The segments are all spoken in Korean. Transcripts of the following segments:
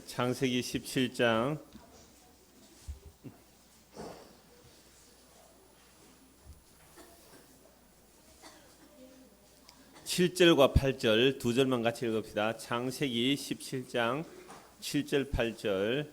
창세기 17장 7절과 8절 두 절만 같이 읽읍시다. 창세기 17장 7절 8절.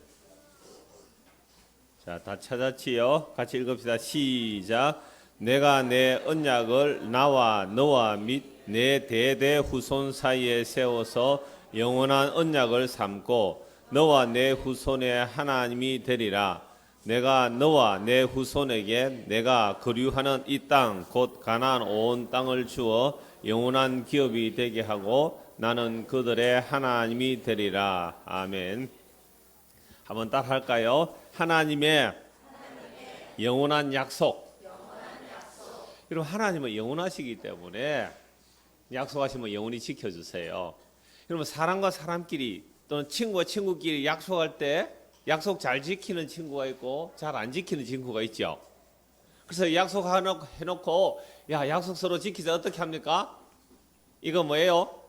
자, 다 찾았지요? 같이 읽읍시다. 시작. 내가 내 언약을 나와 너와 및 내 대대 후손 사이에 세워서 영원한 언약을 삼고 너와 내 후손의 하나님이 되리라. 내가 너와 내 후손에게 내가 거류하는 이 땅 곧 가나안 온 땅을 주어 영원한 기업이 되게 하고 나는 그들의 하나님이 되리라. 아멘. 한번 따라 할까요? 하나님의 영원한 약속. 여러분, 하나님은 영원하시기 때문에 약속하시면 영원히 지켜주세요. 여러분, 사람과 사람끼리 또는 친구와 친구끼리 약속할 때 약속 잘 지키는 친구가 있고 잘 안 지키는 친구가 있죠. 그래서 약속해놓고 야, 약속 서로 지키자. 어떻게 합니까? 이거 뭐예요?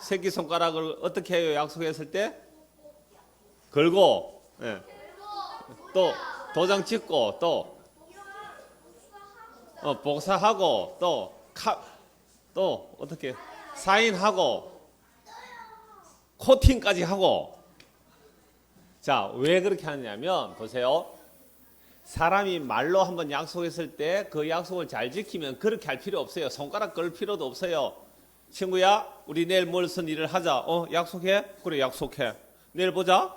새끼손가락을 어떻게 해요? 약속했을 때? 걸고, 예. 또 도장 찍고, 또 복사하고, 또 어떻게 사인하고 코팅까지 하고. 자, 왜 그렇게 하냐면 보세요. 사람이 말로 한번 약속했을 때 그 약속을 잘 지키면 그렇게 할 필요 없어요. 손가락 걸 필요도 없어요. 친구야, 우리 내일 무슨 일을 하자. 약속해? 그래, 약속해. 내일 보자.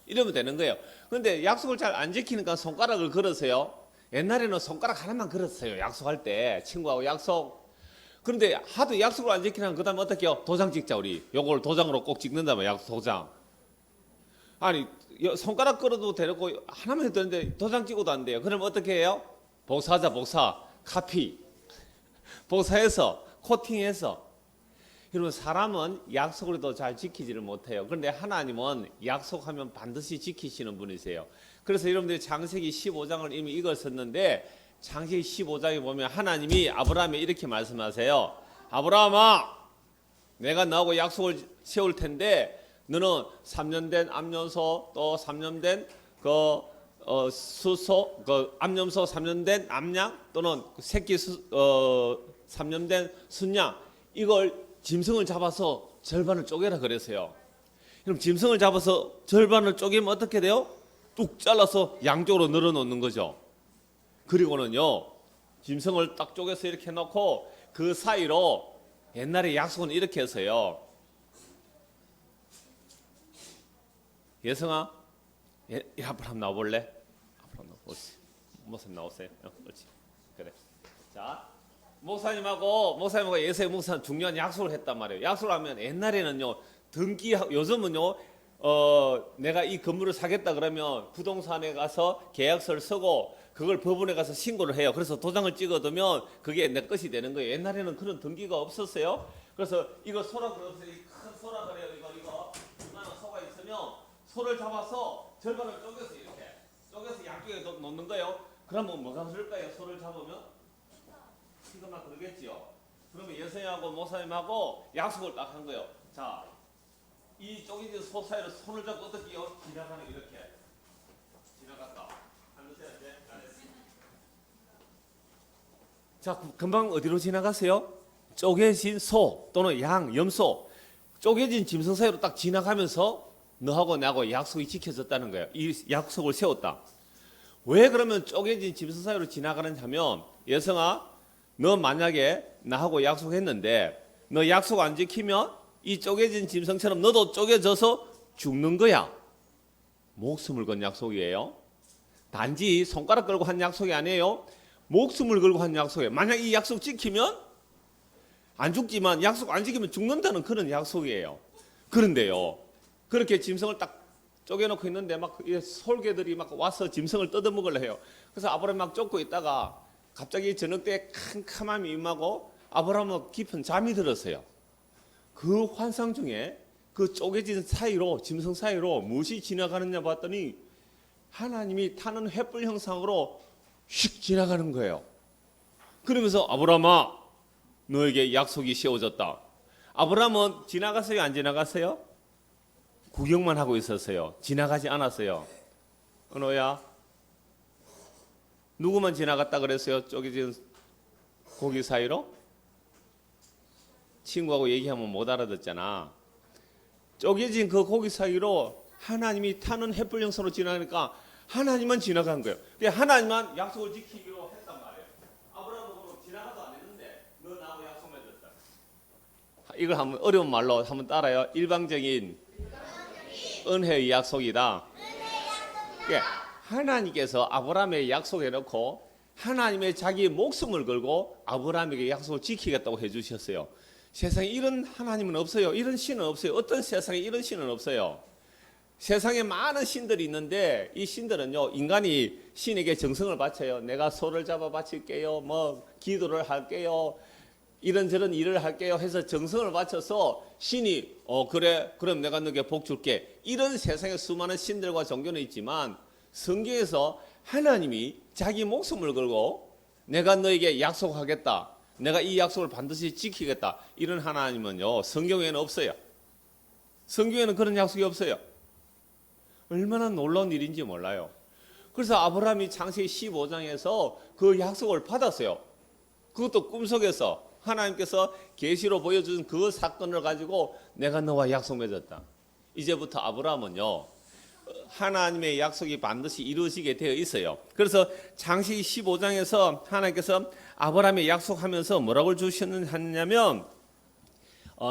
이러면 되는 거예요. 그런데 약속을 잘 안 지키니까 손가락을 걸으세요. 옛날에는 손가락 하나만 걸었어요. 약속할 때 친구하고 약속. 그런데 하도 약속을 안 지키면 그 다음에 어떻게 해요? 도장 찍자. 우리 요걸 도장으로 꼭 찍는다면 약속 도장. 아니, 손가락 걸어도 되고 하나만 해도 되는데 도장 찍어도 안 돼요. 그럼 어떻게 해요? 복사하자. 카피. 복사해서 코팅해서. 여러분, 사람은 약속을 더 잘 지키지를 못해요. 그런데 하나님은 약속하면 반드시 지키시는 분이세요. 그래서 여러분들이 창세기 15장을 이미 읽었었는데 창세기 15장에 보면 하나님이 아브라함에 이렇게 말씀하세요. 아브라함아, 내가 너하고 약속을 세울 텐데 너는 3년 된 암염소, 또 3년 된 수소, 암염소 3년 된 암양, 또는 새끼 3년 된 순양, 이걸 짐승을 잡아서 절반을 쪼개라 그랬어요. 그럼 짐승을 잡아서 절반을 쪼개면 어떻게 돼요? 뚝 잘라서 양쪽으로 늘어 놓는 거죠. 그리고는요, 짐승을 딱 쪼개서 이렇게 놓고 그 사이로 옛날에 약속은 이렇게 했어요. 예성아, 앞으로 한번 나와볼래? 앞으로 나오세요. 목사님 나오세요. 그렇지. 그래. 자, 목사님하고 예세 목사는 중요한 약속을 했단 말이에요. 약속을 하면 옛날에는요, 요즘은요, 내가 이 건물을 사겠다 그러면 부동산에 가서 계약서를 쓰고 그걸 법원에 가서 신고를 해요. 그래서 도장을 찍어두면 그게 내 것이 되는 거예요. 옛날에는 그런 등기가 없었어요. 그래서 이거 소라 그래서 큰 소라 그래요. 이거 이만한 소가 있으면 소를 잡아서 절반을 쪼개서 이렇게 쪼개서 양쪽에 놓는 거예요. 그러면 뭐가 흐를까요? 소를 잡으면 피가 막 그러겠지요. 그러면 예수님하고 목사님하고 약속을 딱 한 거예요. 자, 이 쪼개진 소 사이로 손을 잡고 어떻게 해요? 지나가는 이렇게 지나갔다. 자, 금방 어디로 지나갔어요? 쪼개진 소 또는 양, 염소, 쪼개진 짐승 사이로 딱 지나가면서 너하고 나하고 약속이 지켜졌다는 거예요. 이 약속을 세웠다. 왜 그러면 쪼개진 짐승 사이로 지나가는지 하면, 예성아, 너 만약에 나하고 약속했는데 너 약속 안 지키면 이 쪼개진 짐승처럼 너도 쪼개져서 죽는 거야. 목숨을 건 약속이에요. 단지 손가락 걸고 한 약속이 아니에요. 목숨을 걸고 한 약속이에요. 만약 이 약속 지키면 안 죽지만 약속 안 지키면 죽는다는 그런 약속이에요. 그런데요, 그렇게 짐승을 딱 쪼개놓고 있는데 막 솔개들이 막 와서 짐승을 뜯어먹으려 해요. 그래서 아브라함이 막 쫓고 있다가 갑자기 저녁 때 캄캄함이 임하고 아브라함은 깊은 잠이 들었어요. 그 환상 중에 그 쪼개진 사이로, 짐승 사이로 무엇이 지나가느냐 봤더니 하나님이 타는 횃불 형상으로 휙 지나가는 거예요. 그러면서 아브라함아, 너에게 약속이 세워졌다. 아브라함은 지나갔어요? 안 지나갔어요? 구경만 하고 있었어요. 지나가지 않았어요. 은호야, 누구만 지나갔다 그랬어요? 쪼개진 고기 사이로? 친구하고 얘기하면 못 알아듣잖아. 쪼개진 그 고기 사이로 하나님이 타는 햇불 영선으로 지나가니까 하나님만 지나간 거예요. 하나님만 약속을 지키기로 했단 말이에요. 아브라함은 지나가도 안 했는데 너 나하고 약속 맺었다. 이걸 한번 어려운 말로 한번 따라요. 일방적인 은혜의 약속이다. 하나님께서 아브라함에게 약속해놓고 하나님의 자기 목숨을 걸고 아브라함에게 약속을 지키겠다고 해주셨어요. 세상에 이런 하나님은 없어요. 이런 신은 없어요. 어떤 세상에 이런 신은 없어요. 세상에 많은 신들이 있는데 이 신들은요, 인간이 신에게 정성을 바쳐요. 내가 소를 잡아 바칠게요. 뭐 기도를 할게요. 이런저런 일을 할게요 해서 정성을 바쳐서 신이 그래 그럼 내가 너에게 복 줄게. 이런 세상에 수많은 신들과 종교는 있지만 성경에서 하나님이 자기 목숨을 걸고 내가 너에게 약속하겠다. 내가 이 약속을 반드시 지키겠다. 이런 하나님은요, 성경에는 없어요. 성경에는 그런 약속이 없어요. 얼마나 놀라운 일인지 몰라요. 그래서 아브라함이 창세기 15장에서 그 약속을 받았어요. 그것도 꿈속에서 하나님께서 계시로 보여준 그 사건을 가지고 내가 너와 약속 맺었다. 이제부터 아브라함은요, 하나님의 약속이 반드시 이루어지게 되어 있어요. 그래서 창세기 15장에서 하나님께서 아브라함의 약속하면서 뭐라고 주셨느냐면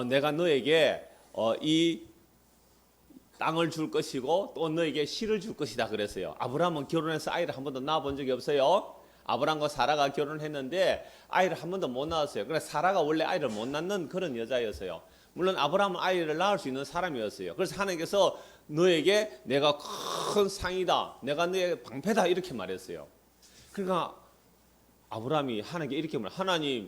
내가 너에게 이 땅을 줄 것이고 또 너에게 실을 줄 것이다 그랬어요. 아브라함은 결혼해서 아이를 한 번도 낳아본 적이 없어요. 아브라함과 사라가 결혼했는데 아이를 한 번도 못 낳았어요. 그래서 사라가 원래 아이를 못 낳는 그런 여자였어요. 물론 아브라함은 아이를 낳을 수 있는 사람이었어요. 그래서 하나님께서 너에게 내가 큰 상이다. 내가 너의 방패다. 이렇게 말했어요. 그러니까 아브라함이 하나님께 이렇게 말해요.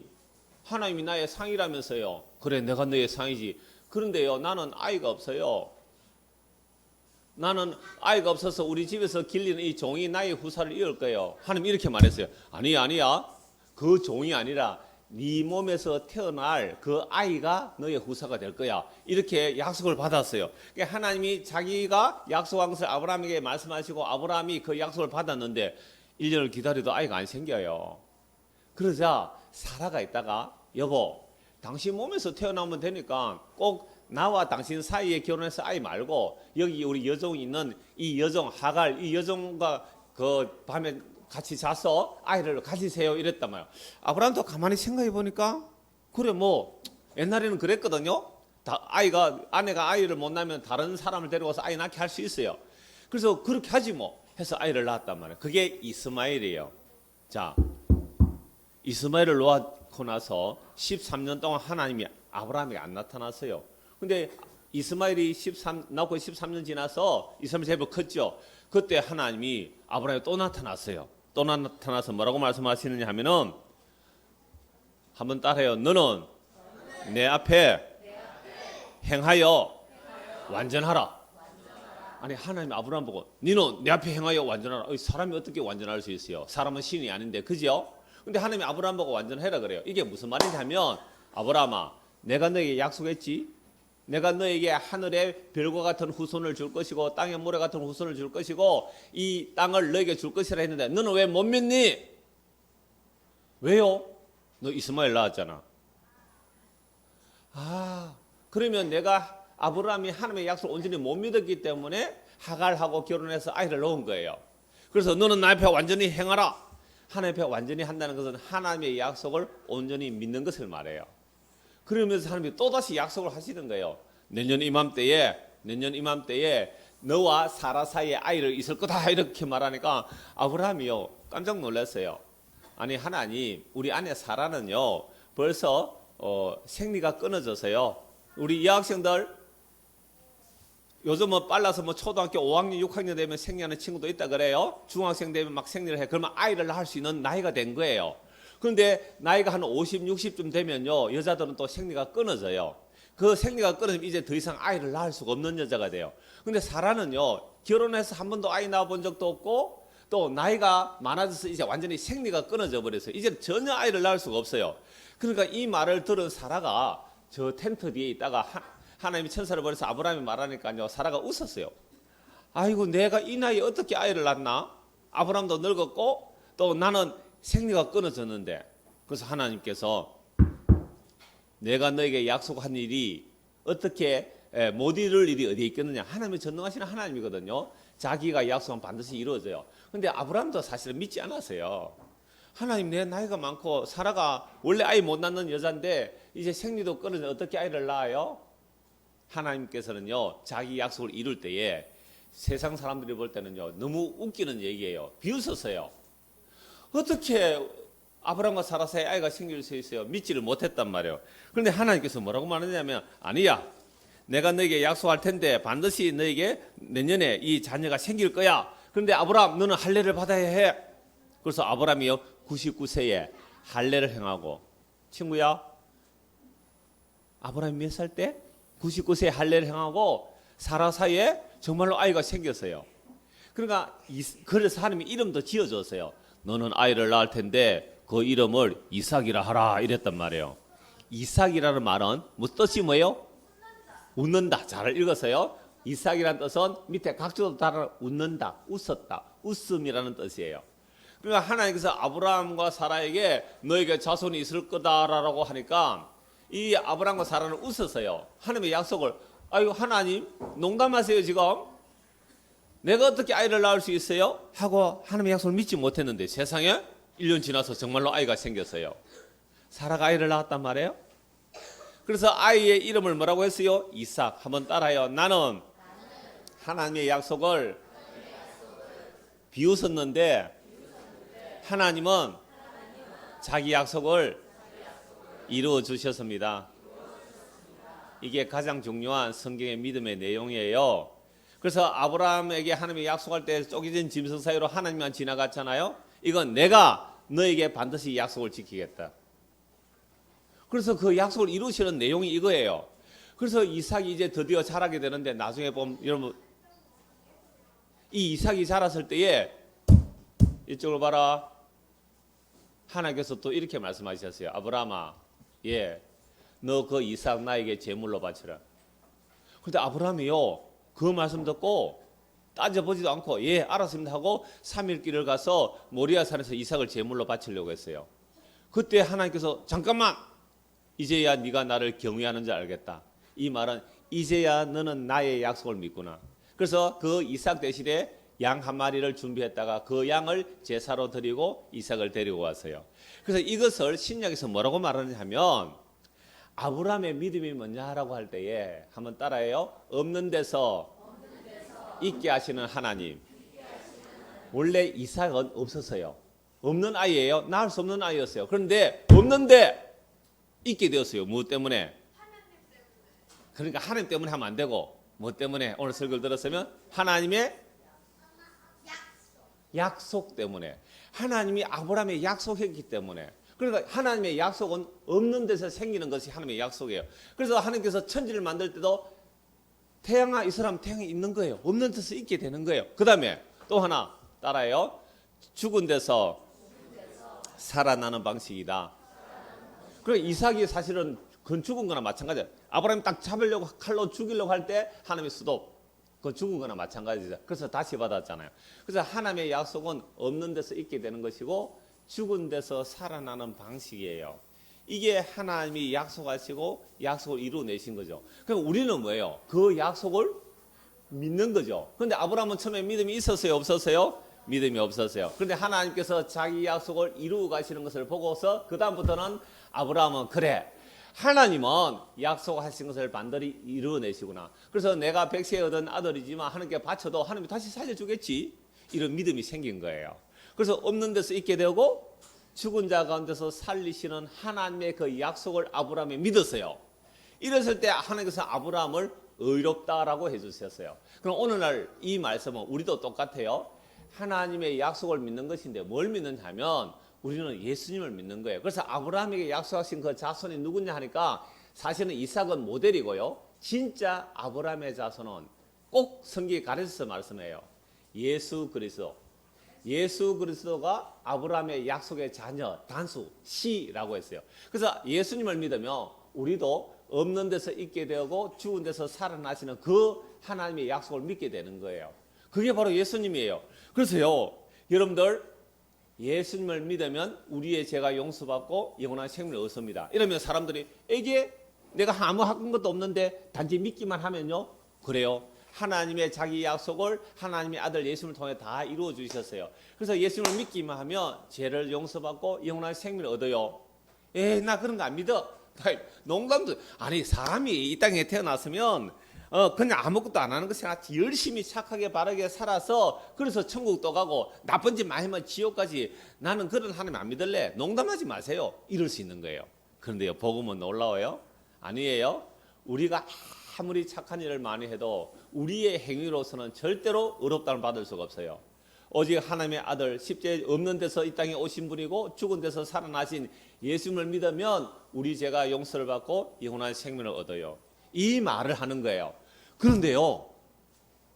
하나님이 나의 상이라면서요. 그래, 내가 너의 상이지. 그런데요, 나는 아이가 없어요. 나는 아이가 없어서 우리 집에서 길리는 이 종이 나의 후사를 이을 거예요. 하나님 이렇게 말했어요. 아니야. 그 종이 아니라 네 몸에서 태어날 그 아이가 너의 후사가 될 거야. 이렇게 약속을 받았어요. 그러니까 하나님이 자기가 약속한 것을 아브라함에게 말씀하시고 아브라함이 그 약속을 받았는데 1년을 기다려도 아이가 안 생겨요. 그러자 사라가 있다가 여보, 당신 몸에서 태어나면 되니까 꼭 나와 당신 사이에 결혼해서 아이 말고 여기 우리 여종이 있는 이 여종 하갈, 이 여종과 그 밤에 같이 자서 아이를 가지세요 이랬단 말이에요. 아브라함도 가만히 생각해 보니까 그래 뭐 옛날에는 그랬거든요. 아내가 아이를 못 낳으면 다른 사람을 데려와서 아이 낳게 할 수 있어요. 그래서 그렇게 하지 뭐 해서 아이를 낳았단 말이에요. 그게 이스마엘이에요. 자, 이스마엘을 놓고 나서 13년 동안 하나님이 아브라함에게 안 나타났어요. 근데 이스마엘이 낳고 13년 지나서 이스마엘 제법 컸죠. 그때 하나님이 아브라함에 또 나타났어요. 또 나타나서 뭐라고 말씀하시느냐 하면은 한번 따라해요. 너는 내 앞에 행하여 완전하라. 아니 하나님이 아브라함 보고 너는 내 앞에 행하여 완전하라. 사람이 어떻게 완전할 수 있어요? 사람은 신이 아닌데 그죠? 근데 하나님이 아브라함 보고 완전해라 그래요. 이게 무슨 말인지 하면 아브라함아, 내가 너에게 약속했지? 내가 너에게 하늘의 별과 같은 후손을 줄 것이고 땅의 모래 같은 후손을 줄 것이고 이 땅을 너에게 줄 것이라 했는데 너는 왜 못 믿니? 왜요? 너 이스마엘 낳았잖아. 그러면 내가 아브라함이 하나님의 약속을 온전히 못 믿었기 때문에 하갈하고 결혼해서 아이를 낳은 거예요. 그래서 너는 나 앞에 완전히 행하라. 하나님 앞에 완전히 한다는 것은 하나님의 약속을 온전히 믿는 것을 말해요. 그러면서 하나님이 또다시 약속을 하시는 거예요. 내년 이맘때에 너와 사라 사이에 아이를 있을 거다 이렇게 말하니까 아브라함이요 깜짝 놀랐어요. 아니 하나님, 우리 아내 사라는요 벌써 생리가 끊어져서요. 우리 여학생들 요즘은 빨라서 뭐 초등학교 5학년 6학년 되면 생리하는 친구도 있다 그래요. 중학생 되면 막 생리를 해. 그러면 아이를 낳을 수 있는 나이가 된 거예요. 그런데 나이가 한 50, 60쯤 되면요 여자들은 또 생리가 끊어져요. 그 생리가 끊어지면 이제 더 이상 아이를 낳을 수가 없는 여자가 돼요. 근데 사라는요 결혼해서 한 번도 아이 낳아본 적도 없고 또 나이가 많아져서 이제 완전히 생리가 끊어져 버렸어요. 이제 전혀 아이를 낳을 수가 없어요. 그러니까 이 말을 들은 사라가 저 텐트 뒤에 있다가 하나님이 천사를 보내서 아브라함이 말하니까요. 사라가 웃었어요. 아이고 내가 이 나이에 어떻게 아이를 낳나? 아브라함도 늙었고 또 나는 생리가 끊어졌는데. 그래서 하나님께서 내가 너에게 약속한 일이 어떻게 못 이룰 일이 어디에 있겠느냐. 하나님이 전능하시는 하나님이거든요. 자기가 약속은 반드시 이루어져요. 근데 아브라함도 사실은 믿지 않았어요. 하나님 내 나이가 많고 사라가 원래 아이 못 낳는 여자인데 이제 생리도 끊어져 어떻게 아이를 낳아요? 하나님께서는요 자기 약속을 이룰 때에 세상 사람들이 볼 때는요 너무 웃기는 얘기예요. 비웃었어요. 어떻게 아브라함과 사라 사이에 아이가 생길 수 있어요? 믿지를 못했단 말이에요. 그런데 하나님께서 뭐라고 말하냐면 아니야. 내가 너에게 약속할 텐데 반드시 너에게 내년에 이 자녀가 생길 거야. 그런데 아브라함 너는 할례를 받아야 해. 그래서 아브라함이요 99세에 할례를 행하고 친구야 아브라함이 몇 살 때? 99세에 할례를 행하고 사라 사이에 정말로 아이가 생겼어요. 그러니까 그래서 하나님이 이름도 지어줬어요. 너는 아이를 낳을 텐데 그 이름을 이삭이라 하라 이랬단 말이에요. 이삭이라는 말은 뭐 뜻이 뭐예요? 웃는다. 잘 읽었어요. 이삭이라는 뜻은 밑에 각주도 달아 웃는다, 웃었다, 웃음이라는 뜻이에요. 그러니까 하나님께서 아브라함과 사라에게 너에게 자손이 있을 거다라고 하니까 이 아브라함과 사라는 웃었어요. 하나님의 약속을 아이고 하나님 농담하세요 지금? 내가 어떻게 아이를 낳을 수 있어요? 하고 하나님의 약속을 믿지 못했는데 세상에 1년 지나서 정말로 아이가 생겼어요. 사라가 아이를 낳았단 말이에요. 그래서 아이의 이름을 뭐라고 했어요? 이삭. 한번 따라요. 나는 하나님의 약속을 비웃었는데 하나님은 자기 약속을 이루어 주셨습니다. 이게 가장 중요한 성경의 믿음의 내용이에요. 그래서 아브라함에게 하나님이 약속할 때 쪼개진 짐승 사이로 하나님만 지나갔잖아요. 이건 내가 너에게 반드시 약속을 지키겠다. 그래서 그 약속을 이루시는 내용이 이거예요. 그래서 이삭이 이제 드디어 자라게 되는데 나중에 보면 여러분 이 이삭이 자랐을 때에 이쪽으로 봐라. 하나님께서 또 이렇게 말씀하셨어요. 아브라함아, 예, 너 그 이삭 나에게 제물로 바쳐라. 그런데 아브라함이요 그 말씀 듣고 따져보지도 않고 예 알았습니다 하고 3일 길을 가서 모리아 산에서 이삭을 제물로 바치려고 했어요. 그때 하나님께서 잠깐만 이제야 네가 나를 경외하는 줄 알겠다. 이 말은 이제야 너는 나의 약속을 믿구나. 그래서 그 이삭 대신에 양 한 마리를 준비했다가 그 양을 제사로 드리고 이삭을 데리고 왔어요. 그래서 이것을 신약에서 뭐라고 말하냐면 아브라함의 믿음이 뭐냐라고 할 때에 한번 따라해요. 없는 데서 있게 하시는 하나님. 원래 이삭은 없었어요. 없는 아이예요. 낳을 수 없는 아이였어요. 그런데 없는데 있게 되었어요. 무엇 때문에? 그러니까 하나님 때문에 하면 안 되고 뭐 때문에? 오늘 설교를 들었으면 하나님의 약속 때문에. 하나님이 아브라함의 약속했기 때문에. 그러니까 하나님의 약속은 없는 데서 생기는 것이 하나님의 약속이에요. 그래서 하나님께서 천지를 만들 때도 태양아 이 사람 태양이 있는 거예요. 없는 데서 있게 되는 거예요. 그 다음에 또 하나 따라요. 죽은 데서 살아나는 방식이다. 그러니까 이삭이 사실은 그건 죽은 거나 마찬가지예요. 아브라함이 딱 잡으려고 칼로 죽이려고 할 때 하나님의 수도 그건 죽은 거나 마찬가지죠. 그래서 다시 받았잖아요. 그래서 하나님의 약속은 없는 데서 있게 되는 것이고 죽은 데서 살아나는 방식이에요. 이게 하나님이 약속하시고 약속을 이루어내신 거죠. 그럼 우리는 뭐예요? 그 약속을 믿는 거죠. 그런데 아브라함은 처음에 믿음이 있었어요? 없었어요? 믿음이 없었어요. 그런데 하나님께서 자기 약속을 이루어 가시는 것을 보고서 그 다음부터는 아브라함은 그래 하나님은 약속하신 것을 반드시 이루어내시구나. 그래서 내가 백세 얻은 아들이지만 하나님께 바쳐도 하나님이 다시 살려주겠지. 이런 믿음이 생긴 거예요. 그래서 없는 데서 있게 되고 죽은 자 가운데서 살리시는 하나님의 그 약속을 아브라함이 믿었어요. 이랬을 때 하나님께서 아브라함을 의롭다라고 해주셨어요. 그럼 오늘날 이 말씀은 우리도 똑같아요. 하나님의 약속을 믿는 것인데 뭘 믿느냐면 우리는 예수님을 믿는 거예요. 그래서 아브라함에게 약속하신 그 자손이 누구냐 하니까 사실은 이삭은 모델이고요. 진짜 아브라함의 자손은 꼭 성경에 가르쳐서 말씀해요. 예수 그리스도. 예수 그리스도가 아브라함의 약속의 자녀, 단수, 씨라고 했어요. 그래서 예수님을 믿으면 우리도 없는 데서 있게 되고 죽은 데서 살아나시는 그 하나님의 약속을 믿게 되는 거예요. 그게 바로 예수님이에요. 그래서요, 여러분들 예수님을 믿으면 우리의 죄가 용서받고 영원한 생명을 얻습니다. 이러면 사람들이 이게 내가 아무 한 것도 없는데 단지 믿기만 하면요, 그래요. 하나님의 자기 약속을 하나님의 아들 예수님을 통해 다 이루어 주셨어요. 그래서 예수님을 믿기만 하면 죄를 용서받고 영원한 생명을 얻어요. 나 그런 거 안 믿어. 농담도 아니, 사람이 이 땅에 태어났으면 그냥 아무것도 안 하는 것이 아니라 열심히 착하게 바르게 살아서 그래서 천국도 가고 나쁜 짓 많이 하면 지옥까지, 나는 그런 하나님 안 믿을래. 농담하지 마세요. 이럴 수 있는 거예요. 그런데요, 복음은 놀라워요. 아니에요. 우리가 아무리 착한 일을 많이 해도 우리의 행위로서는 절대로 의롭다를 받을 수가 없어요. 오직 하나님의 아들, 십자가에 없는 데서 이 땅에 오신 분이고 죽은 데서 살아나신 예수님을 믿으면 우리 죄가 용서를 받고 영원한 생명을 얻어요. 이 말을 하는 거예요. 그런데요,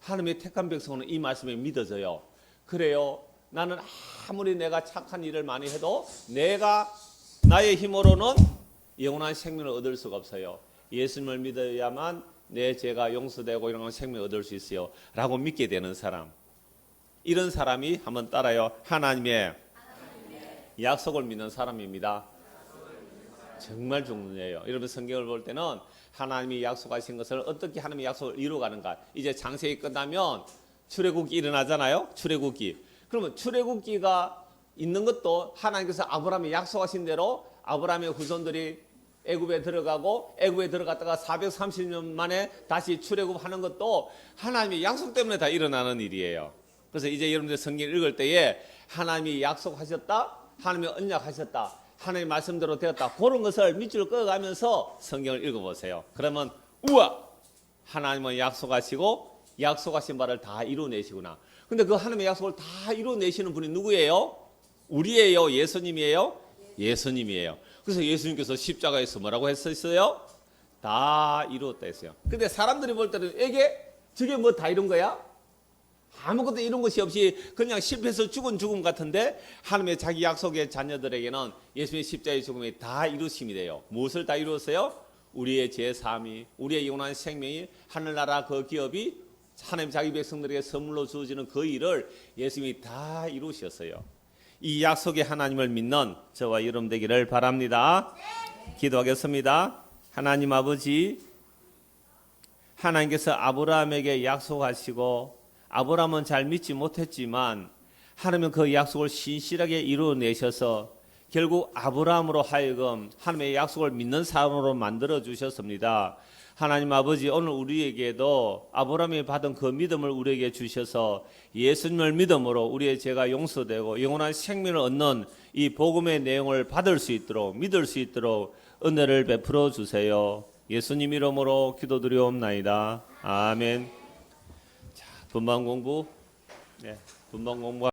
하나님의 택한 백성은 이 말씀에 믿어져요. 그래요, 나는 아무리 내가 착한 일을 많이 해도 내가 나의 힘으로는 영원한 생명을 얻을 수가 없어요. 예수님을 믿어야만 내 죄가 용서되고 영원한 생명을 얻을 수 있어요 라고 믿게 되는 사람, 이런 사람이 한번 따라요. 하나님의 약속을 믿는 사람입니다. 정말 중요해요. 여러분, 성경을 볼 때는 하나님이 약속하신 것을 어떻게 하나님의 약속을 이루어가는가, 이제 장세기 끝나면 출애굽기 일어나잖아요. 출애굽기. 그러면 출애굽기가 있는 것도 하나님께서 아브라함이 약속하신 대로 아브라함의 후손들이 애굽에 들어가고 애굽에 들어갔다가 430년 만에 다시 출애굽하는 것도 하나님의 약속 때문에 다 일어나는 일이에요. 그래서 이제 여러분들 성경 읽을 때에 하나님이 약속하셨다, 하나님이 언약하셨다, 하나님 말씀대로 되었다, 그런 것을 밑줄 그어가면서 성경을 읽어보세요. 그러면 우와, 하나님은 약속하시고 약속하신 바를 다 이루어내시구나. 근데 그 하나님의 약속을 다 이루어내시는 분이 누구예요? 우리예요? 예수님이에요? 예수님이에요. 그래서 예수님께서 십자가에서 뭐라고 했었어요? 다 이루었다 했어요. 근데 사람들이 볼 때는 저게 뭐 다 이룬 거야? 아무것도 이룬 것이 없이 그냥 실패해서 죽은 죽음 같은데, 하나님의 자기 약속의 자녀들에게는 예수님의 십자가의 죽음이 다 이루심이 돼요. 무엇을 다 이루었어요? 우리의 제사함이, 우리의 영원한 생명이, 하늘나라 그 기업이 하나님 자기 백성들에게 선물로 주어지는 그 일을 예수님이 다 이루셨어요. 이 약속의 하나님을 믿는 저와 여러분 되기를 바랍니다. 기도하겠습니다. 하나님 아버지, 하나님께서 아브라함에게 약속하시고 아브라함은 잘 믿지 못했지만 하나님은 그 약속을 신실하게 이루어내셔서 결국 아브라함으로 하여금 하나님의 약속을 믿는 사람으로 만들어 주셨습니다. 하나님 아버지, 오늘 우리에게도 아브라함이 받은 그 믿음을 우리에게 주셔서 예수님을 믿음으로 우리의 죄가 용서되고 영원한 생명을 얻는 이 복음의 내용을 받을 수 있도록, 믿을 수 있도록 은혜를 베풀어 주세요. 예수님 이름으로 기도드리옵나이다. 아멘. 자, 분방 공부. 분방 공부.